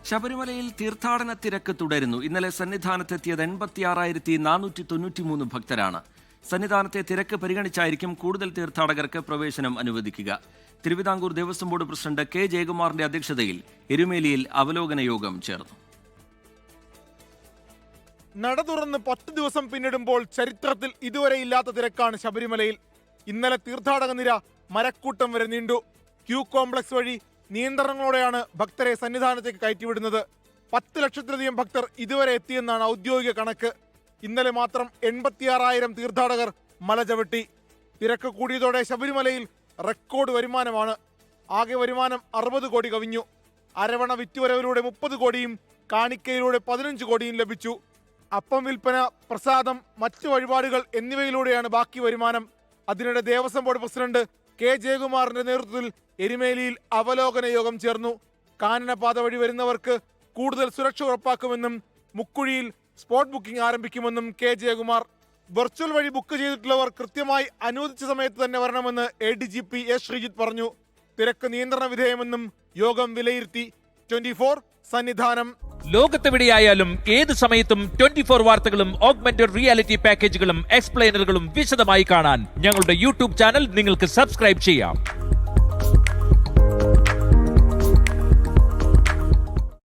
ശബരിമലയിൽ തീർത്ഥാടന തിരക്ക് തുടരുന്നു. ഇന്നലെ സന്നിധാനത്തെത്തിയത് 86,493 ഭക്തരാണ്. സന്നിധാനത്തെ തിരക്ക് പരിഗണിച്ചായിരിക്കും കൂടുതൽ തീർത്ഥാടകർക്ക് പ്രവേശനം അനുവദിക്കുക. Thiruvithamkoor Devaswom board president K ജയകുമാറിന്റെ അധ്യക്ഷതയിൽ എരുമേലിയിൽ അവലോകന യോഗം ചേർന്നു. നട തുറന്ന് 10 ദിവസം പിന്നിടുമ്പോൾ ചരിത്രത്തിൽ ഇതുവരെ ഇല്ലാത്ത തിരക്കാണ് ശബരിമലയിൽ. ഇന്നലെ തീർത്ഥാടക നിര മരക്കൂട്ടം വരെ നീണ്ടു. ക്യൂ കോംപ്ലക്സ് വഴി നിയന്ത്രണങ്ങളോടെയാണ് ഭക്തരെ സന്നിധാനത്തേക്ക് കയറ്റിവിടുന്നത്. 10 ലക്ഷത്തിലധികം ഭക്തർ ഇതുവരെ എത്തിയെന്നാണ് ഔദ്യോഗിക കണക്ക്. ഇന്നലെ മാത്രം 86,000 തീർത്ഥാടകർ മല ചവിട്ടി. തിരക്ക് കൂടിയതോടെ ശബരിമലയിൽ റെക്കോർഡ് വരുമാനമാണ്. ആകെ വരുമാനം 60 കോടി കവിഞ്ഞു. അരവണ വിറ്റുവരവിലൂടെ 30 കോടിയും കാണിക്കയിലൂടെ 15 കോടിയും ലഭിച്ചു. അപ്പം വിൽപ്പന, പ്രസാദം, മറ്റു വഴിപാടുകൾ എന്നിവയിലൂടെയാണ് ബാക്കി വരുമാനം. അതിനിടെ ദേവസ്വം ബോർഡ് പ്രസിഡന്റ് കെ ജയകുമാറിന്റെ നേതൃത്വത്തിൽ എരുമേലിയിൽ അവലോകന യോഗം ചേർന്നു. കാനനപാത വഴി വരുന്നവർക്ക് കൂടുതൽ സുരക്ഷ ഉറപ്പാക്കുമെന്നും മുക്കുഴിയിൽ സ്പോട്ട് ബുക്കിംഗ് ആരംഭിക്കുമെന്നും കെ ജയകുമാർ. വെർച്വൽ വഴി ബുക്ക് ചെയ്തിട്ടുള്ളവർ കൃത്യമായി അനുവദിച്ച സമയത്ത് തന്നെ വരണമെന്ന് ADGP എസ് ശ്രീജിത്ത് പറഞ്ഞു. തിരക്ക് നിയന്ത്രണ വിധേയമെന്നും യോഗം വിലയിരുത്തി. 24 സന്നിധാനം. ലോകത്തെവിടെയായാലും ഏത് സമയത്തും 24 വാർത്തകളും ഓഗ്മെന്റഡ് റിയാലിറ്റി പാക്കേജുകളും എക്സ്പ്ലെയിനറുകളും വിശദമായി കാണാൻ ഞങ്ങളുടെ യൂട്യൂബ് ചാനൽ നിങ്ങൾക്ക് സബ്സ്ക്രൈബ് ചെയ്യാം.